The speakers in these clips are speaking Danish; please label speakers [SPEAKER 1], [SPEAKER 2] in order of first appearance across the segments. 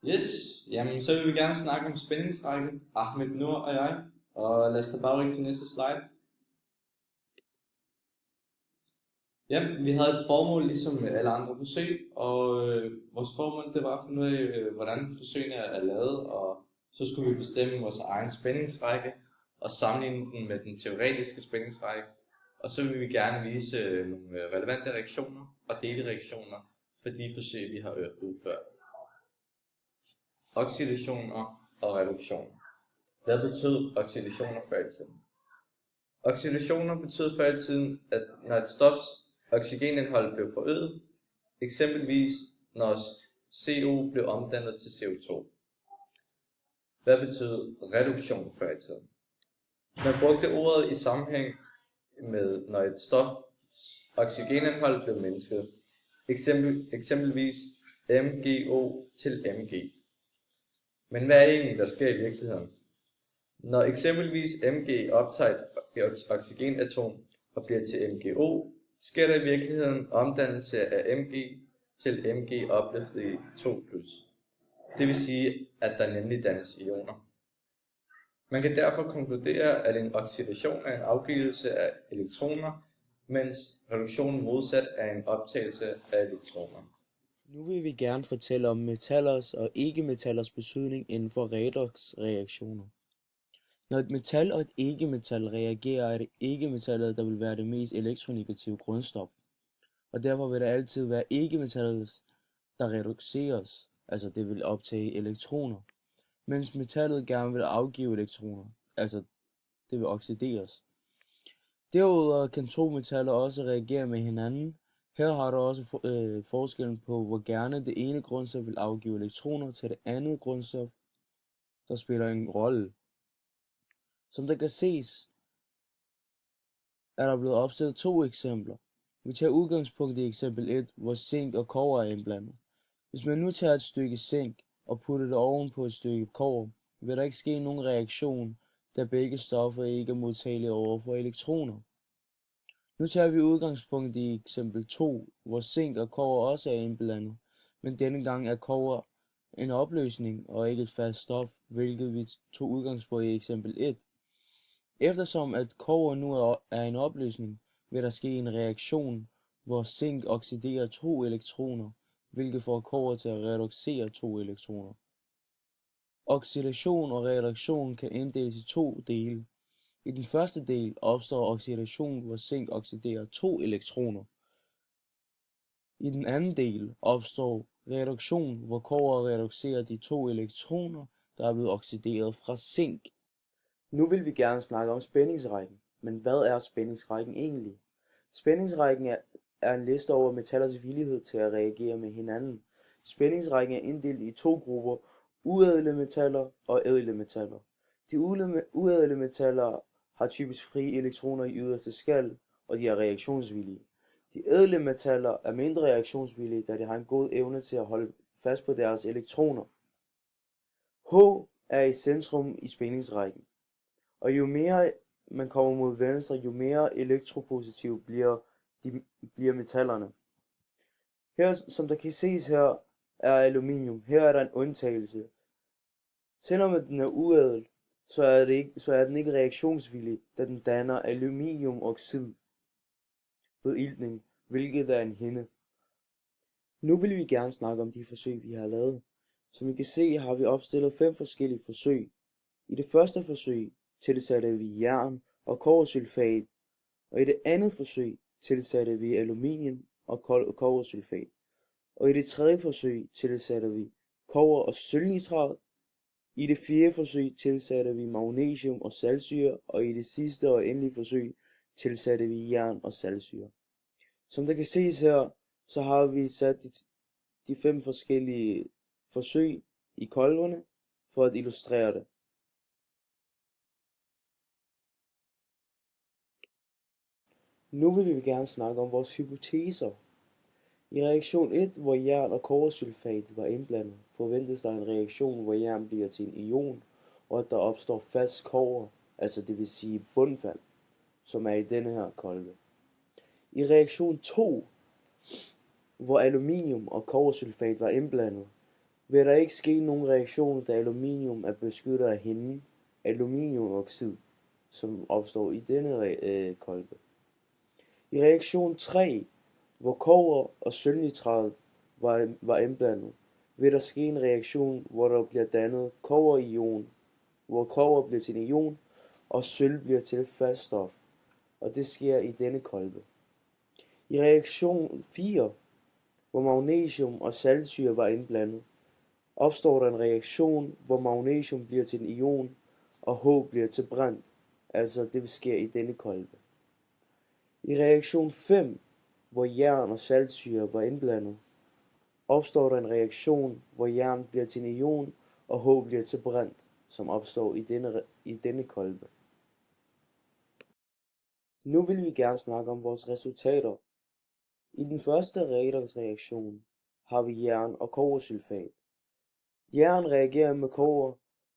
[SPEAKER 1] Yes, jamen så vil vi gerne snakke om spændingsrække, Ahmed Nur og jeg. Og lad os da bare rykke til næste slide. Ja, vi havde et formål ligesom med alle andre forsøg, og vores formål det var at finde ud af, hvordan forsøgene er lavet, og så skulle vi bestemme vores egen spændingsrække og sammenligne den med den teoretiske spændingsrække. Og så vil vi gerne vise nogle relevante reaktioner og delereaktioner for de forsøg, vi har udført. Oxidationer og reduktioner. Hvad betød oxidationer før i tiden? Oxidationer betød før i tiden, at når et stofs oxygenindhold blev forøget, eksempelvis når CO blev omdannet til CO2. Hvad betød reduktion før i tiden? Man brugte ordet i sammenhæng med, når et stofs oxygenindhold blev mindsket, eksempelvis MgO til Mg. Men hvad er det egentlig, der sker i virkeligheden? Når eksempelvis Mg optager et oxygenatom og bliver til MgO, sker der i virkeligheden omdannelse af Mg til Mg opløftet i 2+. Det vil sige, at der nemlig dannes ioner. Man kan derfor konkludere, at en oxidation er en afgivelse af elektroner, mens reduktionen modsat er en optagelse af elektroner.
[SPEAKER 2] Nu vil vi gerne fortælle om metallers og ikke-metallers betydning inden for redoxreaktioner. Når et metal og et ikke-metal reagerer, er det ikke-metallet, der vil være det mest elektronegative grundstof. Og derfor vil det altid være ikke-metallet, der reduceres, altså det vil optage elektroner, mens metallet gerne vil afgive elektroner, altså det vil oxideres. Derudover kan to metaller også reagere med hinanden. Her har du også forskellen på, hvor gerne det ene grundstof vil afgive elektroner til det andet grundstof, der spiller en rolle. Som der kan ses, er der blevet opstillet to eksempler. Vi tager udgangspunkt i eksempel 1, hvor zink og kobber er indblandet. Hvis man nu tager et stykke zink og putter det oven på et stykke kobber, vil der ikke ske nogen reaktion, da begge stoffer ikke er modtagelige over for elektroner. Nu tager vi udgangspunkt i eksempel 2, hvor zink og kobber også er indblandet, men denne gang er kobber en opløsning og ikke et fast stof, hvilket vi tog udgangspunkt i eksempel 1. Eftersom at kobber nu er en opløsning, vil der ske en reaktion, hvor zink oxiderer 2 elektroner, hvilket får kobber til at reducere 2 elektroner. Oxidation og reduktion kan inddeles i to dele. I den første del opstår oxidation, hvor zink oxiderer 2 elektroner. I den anden del opstår reduktion, hvor kobber reducerer de 2 elektroner, der er blevet oxideret fra zink. Nu vil vi gerne snakke om spændingsrækken, men hvad er spændingsrækken egentlig? Spændingsrækken er en liste over metallers villighed til at reagere med hinanden. Spændingsrækken er inddelt i to grupper, uædle metaller og ædle metaller. De uædle metaller har typisk frie elektroner i yderste skal, og de er reaktionsvillige. De ædle metaller er mindre reaktionsvillige, da de har en god evne til at holde fast på deres elektroner. H er i centrum i spændingsrækken, og jo mere man kommer mod venstre, jo mere elektropositiv bliver metallerne. Her, som der kan ses her, er aluminium. Her er der en undtagelse. Selvom den er uædel, så er den ikke reaktionsvillig, da den danner aluminiumoxid ved iltning, hvilket er en hinde. Nu vil vi gerne snakke om de forsøg, vi har lavet. Som I kan se, har vi opstillet 5 forskellige forsøg. I det første forsøg tilsatte vi jern og kobbersulfat, og i det andet forsøg tilsatte vi aluminium og kobbersulfat. Og i det tredje forsøg tilsatte vi kobber og sølvnitrat. I det fjerde forsøg tilsatte vi magnesium og saltsyre, og i det sidste og endelige forsøg tilsatte vi jern og saltsyre. Som der kan ses her, så har vi sat de 5 forskellige forsøg i kolberne for at illustrere det. Nu vil vi gerne snakke om vores hypoteser. I reaktion 1, hvor jern og kobbersulfat var indblandet, forventes der en reaktion, hvor jern bliver til en ion, og at der opstår fast kobber, altså det vil sige bundfald, som er i denne her kolbe. I reaktion 2, hvor aluminium og kobbersulfat var indblandet, vil der ikke ske nogen reaktion, da aluminium er beskyttet af hende aluminiumoxid, som opstår i denne kolbe. I reaktion 3, hvor kobber og sølvnitrat var indblandet, vil der ske en reaktion, hvor der bliver dannet kobberion, hvor kobber bliver til en ion, og sølv bliver til et fast stof, og det sker i denne kolbe. I reaktion 4, hvor magnesium og saltsyre var indblandet, opstår der en reaktion, hvor magnesium bliver til en ion, og H bliver til brint, altså det sker i denne kolbe. I reaktion 5, hvor jern og saltsyre var indblandet, opstår der en reaktion, hvor jern bliver til en ion, og H bliver til brint, som opstår i denne kolbe. Nu vil vi gerne snakke om vores resultater. I den første redoxreaktion har vi jern og kobbersulfat. Jern reagerer med kobber,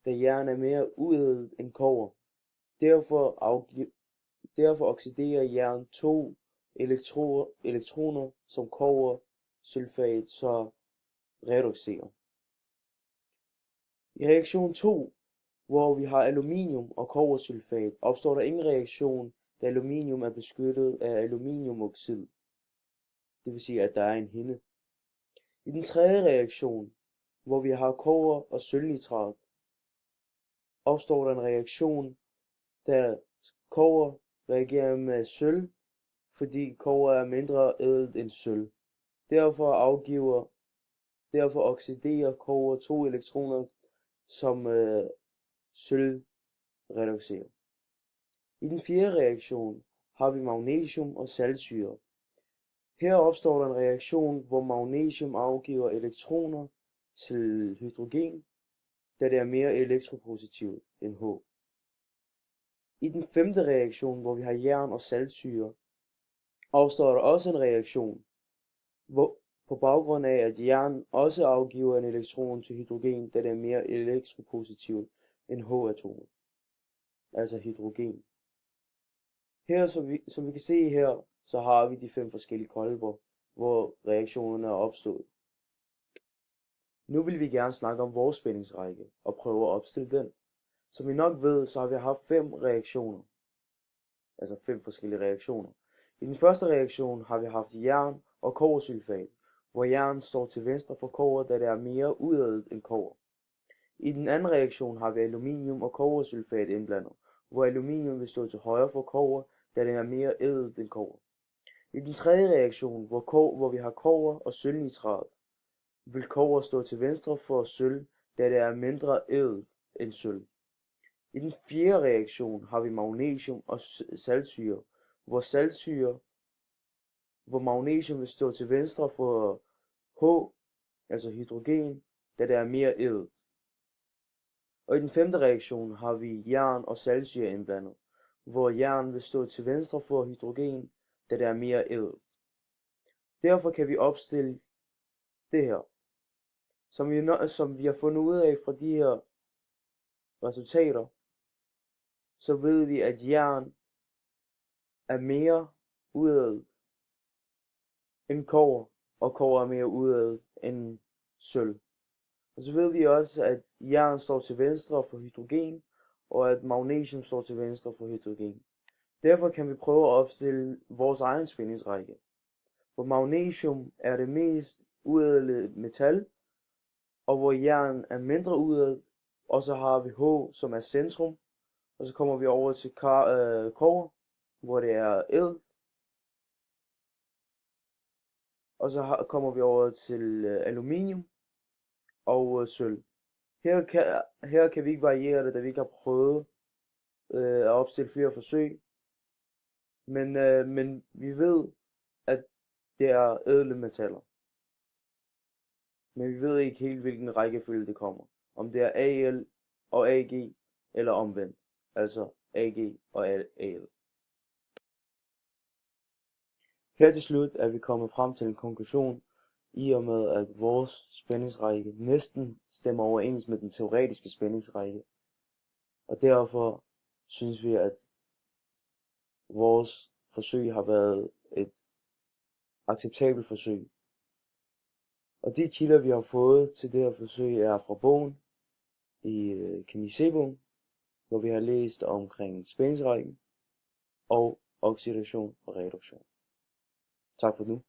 [SPEAKER 2] da jern er mere uædelt end kobber. Derfor oxiderer jern 2 elektroner, som kobbersulfat så reducerer. I reaktion 2, hvor vi har aluminium og kobbersulfat, opstår der ingen reaktion, da aluminium er beskyttet af aluminiumoxid. Det vil sige, at der er en hinde. I den tredje reaktion, hvor vi har kobber og sølvnitrat, opstår der en reaktion, da kobber reagerer med sølv, fordi kobber er mindre ædelt end sølv. Derfor oxiderer kobber 2 elektroner, som sølv reducerer. I den fjerde reaktion har vi magnesium og saltsyre. Her opstår der en reaktion, hvor magnesium afgiver elektroner til hydrogen, da det er mere elektropositivt end H. I den femte reaktion, hvor vi har jern og saltsyre, opstår der også en reaktion, hvor på baggrund af, at jern også afgiver en elektron til hydrogen, da det er mere elektropositivt end H-atomet, altså hydrogen. Her, som vi kan se her, så har vi de 5 forskellige kolber, hvor reaktionerne er opstået. Nu vil vi gerne snakke om vores spændingsrække og prøve at opstille den. Som I nok ved, så har vi haft 5 reaktioner, altså 5 forskellige reaktioner. I den første reaktion har vi haft jern og kobbersulfat, hvor jern står til venstre for kobber, da det er mere uædelt end kobber. I den anden reaktion har vi aluminium og kobbersulfat indblandet, hvor aluminium vil stå til højre for kobber, da det er mere ædelt end kobber. I den tredje reaktion, hvor vi har kobber og sølvnitrat, vil kobber stå til venstre for sølv, da det er mindre ædelt end sølv. I den fjerde reaktion har vi magnesium og saltsyre, hvor magnesium vil stå til venstre for H, altså hydrogen, da det er mere ædelt. Og i den femte reaktion har vi jern og saltsyre indblandet, hvor jern vil stå til venstre for hydrogen, da det er mere ædelt. Derfor kan vi opstille det her. Som vi har fundet ud af fra de her resultater, så ved vi, at jern er mere uædelt end kobber, og kobber er mere uædelt end sølv. Og så ved vi også, at jern står til venstre for hydrogen, og at magnesium står til venstre for hydrogen. Derfor kan vi prøve at opstille vores egen spændingsrække. Hvor magnesium er det mest uædle metal, og hvor jern er mindre uædelt, og så har vi H, som er centrum, og så kommer vi over til kobber, hvor det er ædelt, og så kommer vi over til aluminium og sølv. Her kan vi ikke variere det, da vi ikke har prøvet at opstille flere forsøg, men vi ved, at det er ædle metaller. Men vi ved ikke helt, hvilken rækkefølge det kommer. Om det er Al og Ag, eller omvendt. Altså Ag og Al. Her til slut er vi kommet frem til en konklusion, i og med at vores spændingsrække næsten stemmer overens med den teoretiske spændingsrække. Og derfor synes vi, at vores forsøg har været et acceptabelt forsøg. Og de kilder, vi har fået til det her forsøg, er fra bogen i Kemi C-bogen, hvor vi har læst omkring spændingsrækken og oxidation og reduktion. Tak for nu.